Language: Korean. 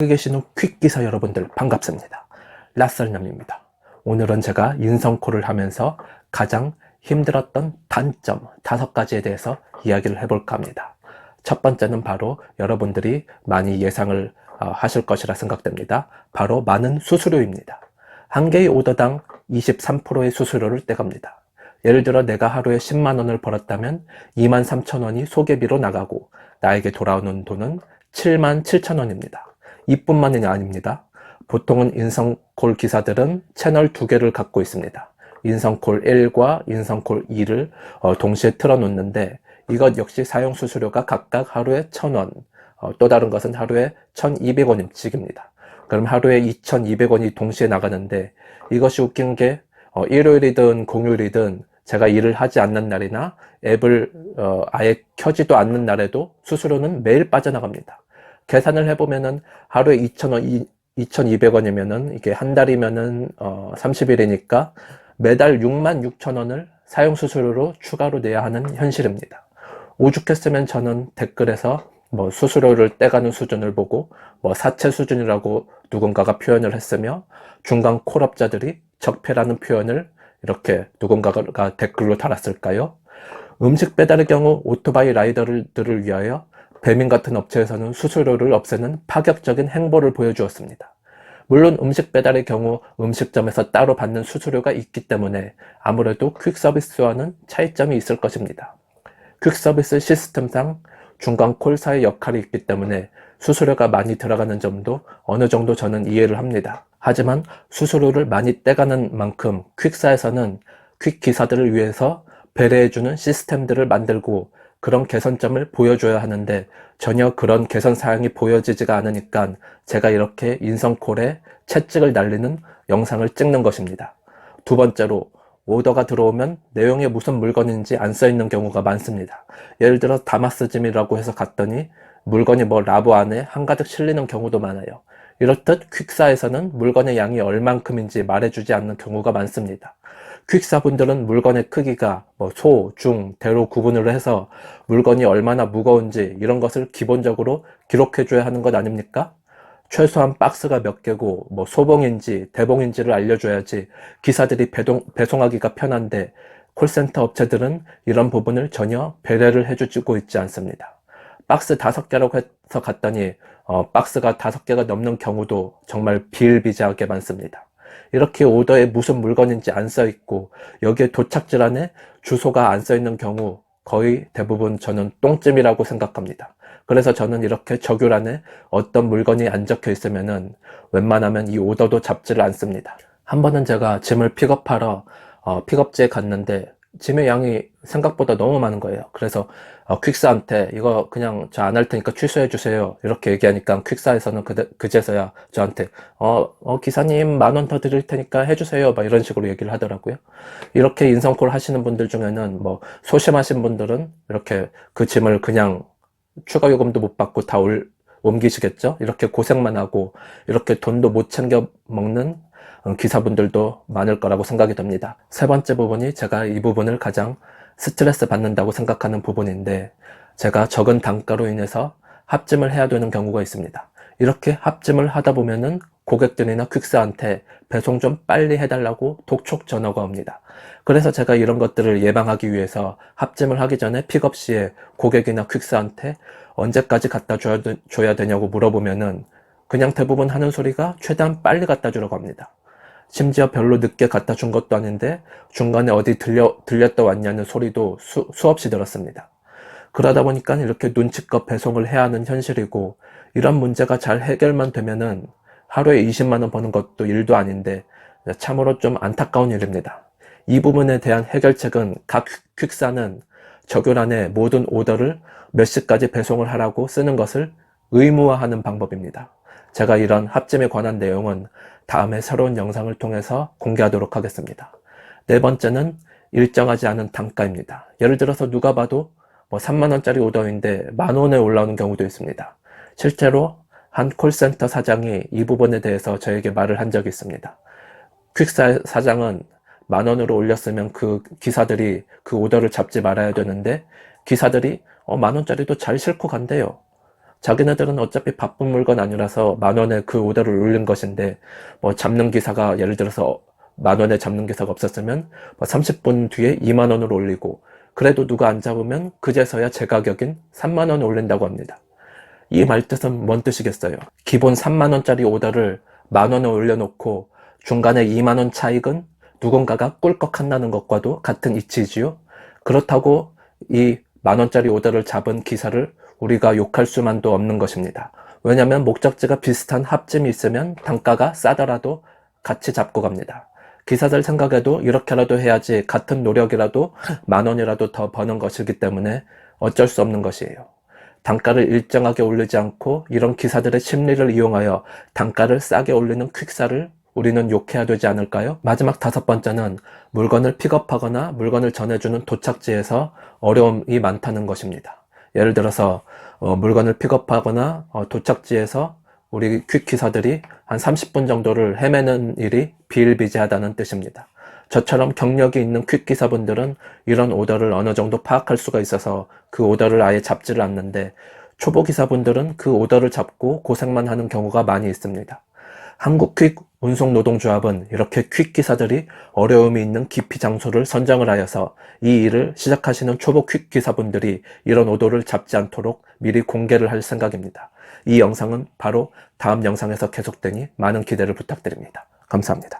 여기 계시는 퀵기사 여러분들 반갑습니다. 라썰남입니다. 오늘은 제가 인성콜을 하면서 가장 힘들었던 단점 5가지에 대해서 이야기를 해볼까 합니다. 첫 번째는 바로 여러분들이 많이 예상을 하실 것이라 생각됩니다. 바로 많은 수수료입니다. 한 개의 오더당 23%의 수수료를 떼갑니다. 예를 들어 내가 하루에 10만원을 벌었다면 23,000원이 소개비로 나가고 나에게 돌아오는 돈은 77,000원입니다. 이뿐만이 아닙니다. 보통은 인성콜 기사들은 채널 2개를 갖고 있습니다. 인성콜 1과 인성콜 2를 동시에 틀어놓는데 이것 역시 사용 수수료가 각각 하루에 1,000원, 또 다른 것은 하루에 1,200원씩입니다. 그럼 하루에 2,200원이 동시에 나가는데 이것이 웃긴 게 일요일이든 공휴일이든 제가 일을 하지 않는 날이나 앱을 아예 켜지도 않는 날에도 수수료는 매일 빠져나갑니다. 계산을 해보면은 하루에 2,000원, 2,200원이면은 이게 한 달이면은 30일이니까 매달 66,000원을 사용수수료로 추가로 내야 하는 현실입니다. 오죽했으면 저는 댓글에서 수수료를 떼가는 수준을 보고 사채 수준이라고 누군가가 표현을 했으며 중간 콜업자들이 적폐라는 표현을 이렇게 누군가가 댓글로 달았을까요? 음식 배달의 경우 오토바이 라이더들을 위하여 배민 같은 업체에서는 수수료를 없애는 파격적인 행보를 보여주었습니다. 물론 음식 배달의 경우 음식점에서 따로 받는 수수료가 있기 때문에 아무래도 퀵서비스와는 차이점이 있을 것입니다. 퀵서비스 시스템상 중간 콜사의 역할이 있기 때문에 수수료가 많이 들어가는 점도 어느 정도 저는 이해를 합니다. 하지만 수수료를 많이 떼가는 만큼 퀵사에서는 퀵기사들을 위해서 배려해주는 시스템들을 만들고 그런 개선점을 보여줘야 하는데 전혀 그런 개선 사항이 보여지지가 않으니까 제가 이렇게 인성콜에 채찍을 날리는 영상을 찍는 것입니다. 두 번째로 오더가 들어오면 내용에 무슨 물건인지 안 써있는 경우가 많습니다. 예를 들어 다마스짐이라고 해서 갔더니 물건이 라보 안에 한가득 실리는 경우도 많아요. 이렇듯 퀵사에서는 물건의 양이 얼만큼인지 말해주지 않는 경우가 많습니다. 퀵사분들은 물건의 크기가 소, 중, 대로 구분을 해서 물건이 얼마나 무거운지 이런 것을 기본적으로 기록해줘야 하는 것 아닙니까? 최소한 박스가 몇 개고 소봉인지 대봉인지를 알려줘야지 기사들이 배송하기가 편한데 콜센터 업체들은 이런 부분을 전혀 배려를 해주고 있지 않습니다. 박스 5개라고 해서 갔더니 박스가 5개가 넘는 경우도 정말 비일비재하게 많습니다. 이렇게 오더에 무슨 물건인지 안 써있고 여기에 도착지 안에 주소가 안 써있는 경우 거의 대부분 저는 똥찜이라고 생각합니다. 그래서 저는 이렇게 적유란에 어떤 물건이 안 적혀 있으면은 웬만하면 이 오더도 잡지를 않습니다. 한 번은 제가 짐을 픽업하러 픽업지에 갔는데 짐의 양이 생각보다 너무 많은 거예요. 그래서 퀵사한테 이거 그냥 저 안 할 테니까 취소해 주세요 이렇게 얘기하니까 퀵사에서는 그제서야 저한테 기사님 10,000원 더 드릴 테니까 해주세요 막 이런 식으로 얘기를 하더라고요. 이렇게 인성콜 하시는 분들 중에는 소심하신 분들은 이렇게 그 짐을 그냥 추가 요금도 못 받고 다 옮기시겠죠. 이렇게 고생만 하고 이렇게 돈도 못 챙겨 먹는 기사분들도 많을 거라고 생각이 듭니다. 세 번째 부분이 제가 이 부분을 가장 스트레스 받는다고 생각하는 부분인데 제가 적은 단가로 인해서 합짐을 해야 되는 경우가 있습니다. 이렇게 합짐을 하다 보면은 고객들이나 퀵사한테 배송 좀 빨리 해달라고 독촉 전화가 옵니다. 그래서 제가 이런 것들을 예방하기 위해서 합짐을 하기 전에 픽업 시에 고객이나 퀵사한테 언제까지 갖다 줘야 되냐고 물어보면은 그냥 대부분 하는 소리가 최대한 빨리 갖다 주라고 합니다. 심지어 별로 늦게 갖다 준 것도 아닌데 중간에 어디 들렸다 왔냐는 소리도 수없이 들었습니다. 그러다 보니까 이렇게 눈치껏 배송을 해야 하는 현실이고 이런 문제가 잘 해결만 되면은 하루에 20만원 버는 것도 일도 아닌데 참으로 좀 안타까운 일입니다. 이 부분에 대한 해결책은 각 퀵사는 적유란에 모든 오더를 몇 시까지 배송을 하라고 쓰는 것을 의무화하는 방법입니다. 제가 이런 합짐에 관한 내용은 다음에 새로운 영상을 통해서 공개하도록 하겠습니다. 네 번째는 일정하지 않은 단가입니다. 예를 들어서 누가 봐도 3만원짜리 오더인데 10,000원에 올라오는 경우도 있습니다. 실제로 한 콜센터 사장이 이 부분에 대해서 저에게 말을 한 적이 있습니다. 퀵사 사장은 10,000원으로 올렸으면 그 기사들이 그 오더를 잡지 말아야 되는데 기사들이 10,000원짜리도 잘 싣고 간대요. 자기네들은 어차피 바쁜 물건 아니라서 10,000원에 그 오더를 올린 것인데, 뭐 잡는 기사가 예를 들어서 10,000원에 잡는 기사가 없었으면 뭐 30분 뒤에 20,000원을 올리고, 그래도 누가 안 잡으면 그제서야 제 가격인 30,000원 올린다고 합니다. 이 말뜻은 뭔 뜻이겠어요? 기본 30,000원짜리 오더를 10,000원에 올려놓고 중간에 20,000원 차익은 누군가가 꿀꺽한다는 것과도 같은 이치지요. 그렇다고 이 10,000원짜리 오더를 잡은 기사를 우리가 욕할 수만도 없는 것입니다. 왜냐하면 목적지가 비슷한 합점이 있으면 단가가 싸더라도 같이 잡고 갑니다. 기사들 생각에도 이렇게라도 해야지 같은 노력이라도 10,000원이라도 더 버는 것이기 때문에 어쩔 수 없는 것이에요. 단가를 일정하게 올리지 않고 이런 기사들의 심리를 이용하여 단가를 싸게 올리는 퀵사를 우리는 욕해야 되지 않을까요? 마지막 5번째는 물건을 픽업하거나 물건을 전해주는 도착지에서 어려움이 많다는 것입니다. 예를 들어서 물건을 픽업하거나 도착지에서 우리 퀵기사들이 한 30분 정도를 헤매는 일이 비일비재하다는 뜻입니다. 저처럼 경력이 있는 퀵기사분들은 이런 오더를 어느 정도 파악할 수가 있어서 그 오더를 아예 잡지를 않는데, 초보기사분들은 그 오더를 잡고 고생만 하는 경우가 많이 있습니다. 한국퀵운송노동조합은 이렇게 퀵기사들이 어려움이 있는 기피 장소를 선정을 하여서 이 일을 시작하시는 초보 퀵기사분들이 이런 오더를 잡지 않도록 미리 공개를 할 생각입니다. 이 영상은 바로 다음 영상에서 계속되니 많은 기대를 부탁드립니다. 감사합니다.